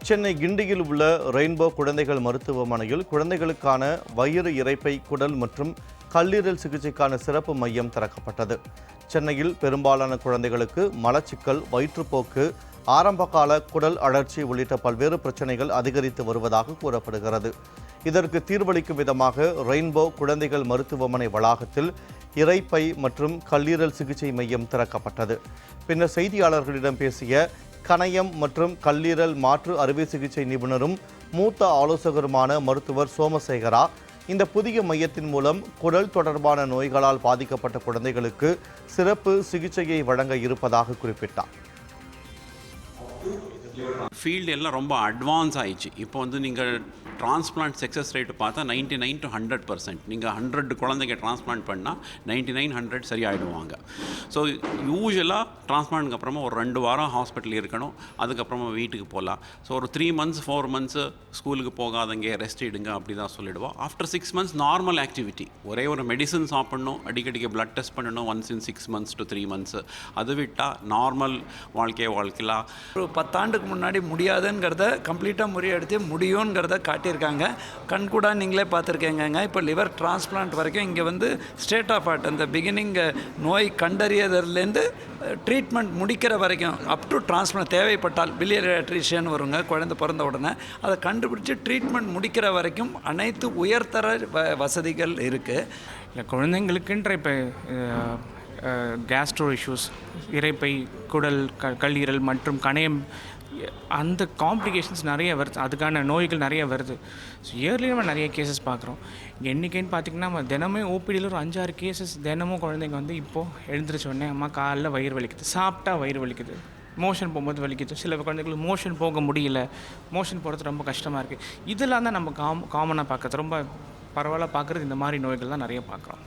சென்னை கிண்டியில் உள்ள ரெயின்போ குழந்தைகள் மருத்துவமனையில் குழந்தைகளுக்கான வயிறு இரைப்பை குடல் மற்றும் கல்லீரல் சிகிச்சைக்கான சிறப்பு மையம் திறக்கப்பட்டது. சென்னையில் பெரும்பாலான குழந்தைகளுக்கு மலச்சிக்கல், வயிற்றுப்போக்கு, ஆரம்பகால குடல் அழற்சி உள்ளிட்ட பல்வேறு பிரச்சனைகள் அதிகரித்து வருவதாக கூறப்படுகிறது. இதற்கு தீர்வளிக்கும் விதமாக ரெயின்போ குழந்தைகள் மருத்துவமனை வளாகத்தில் இரைப்பை மற்றும் கல்லீரல் சிகிச்சை மையம் திறக்கப்பட்டது. பின்னர் செய்தியாளர்களிடம் பேசிய கணையம் மற்றும் கல்லீரல் மாற்று அறுவை சிகிச்சை நிபுணரும் மூத்த ஆலோசகருமான மருத்துவர் சோமசேகரா, இந்த புதிய மையத்தின் மூலம் குடல் தொடர்பான நோய்களால் பாதிக்கப்பட்ட குழந்தைகளுக்கு சிறப்பு சிகிச்சையை வழங்க இருப்பதாக குறிப்பிட்டார். ஃபீல்டு எல்லாம் ரொம்ப அட்வான்ஸ் ஆயிடுச்சு. இப்போ நீங்கள் டிரான்ஸ்பிளான்ட் சக்ஸஸ் ரேட்டு பார்த்தா 99 to 100%. நீங்கள் 100 குழந்தைங்க டிரான்ஸ்பிளான்ட் பண்ணால் 99-100 சரியாயிடுவாங்க. ஸோ யூஸ்வலாக டிரான்ஸ்பிளான்ட்க்கு அப்புறமா ஒரு 2 வாரம் ஹாஸ்பிட்டல் இருக்கணும், அதுக்கப்புறமா வீட்டுக்கு போகலாம். ஸோ ஒரு 3 months 4 months ஸ்கூலுக்கு போகாதங்க, ரெஸ்ட் எடுங்க, அப்படி தான் சொல்லிடுவோம். ஆஃப்டர் 6 months நார்மல் ஆக்டிவிட்டி, ஒரே ஒரு மெடிசன் சாப்பிடணும், அடிக்கடிக்கு பிளட் டெஸ்ட் பண்ணணும் once in 6 months to 3 months. அது விட்டால் நார்மல் வாழ்க்கலாம். ஒரு 10 ஆண்டுக்கு முன்னாடி முடியாதுங்கிறத கம்ப்ளீட்டாக முறியடித்து முடியுங்கிறத காட்டியிருக்காங்க. கண்கூடா நீங்களே பார்த்துருக்கேங்க. இப்போ லிவர் டிரான்ஸ்பிளான்ட் வரைக்கும் இங்கே ஸ்டேட் ஆஃப் ஆர்ட், அந்த பிகினிங் நோய் கண்டறியதுலேருந்து ட்ரீட்மெண்ட் முடிக்கிற வரைக்கும் அப் டு டிரான்ஸ்பிளான்ட் தேவைப்பட்டால் பிலியட்ரிஷியன் வருங்க, குழந்தை பிறந்த உடனே அதை கண்டுபிடிச்சி ட்ரீட்மெண்ட் முடிக்கிற வரைக்கும் அனைத்து உயர்தர வசதிகள் இருக்குது. இல்லை, குழந்தைங்களுக்குன்ற இப்போ கேஸ்ட்ரோ இஷ்யூஸ், இரைப்பை, குடல், கல்லீரல் மற்றும் கணையம், அந்த காம்ப்ளிகேஷன்ஸ் நிறைய வருது, அதுக்கான நோய்கள் நிறைய வருது. ஸோ இயர்லி நம்ம நிறைய கேசஸ் பார்க்குறோம். என்றைக்குன்னு பார்த்திங்கன்னா நம்ம தினமும் ஓபிடியில் ஒரு 5-6 கேசஸ் தினமும் குழந்தைங்க இப்போது எழுந்திரிச்ச உடனே அம்மா காலைல வயிறு வலிக்குது, சாப்பிட்டா வயிறு வலிக்குது, மோஷன் போகும்போது வலிக்குது, சில குழந்தைங்களுக்கு மோஷன் போக முடியல, மோஷன் போகிறது ரொம்ப கஷ்டமாக இருக்குது. இதெல்லாம் தான் நம்ம காமனாக பார்க்குறது, ரொம்ப பரவாயில்ல பார்க்குறது. இந்த மாதிரி நோய்கள் தான் நிறைய பார்க்குறோம்.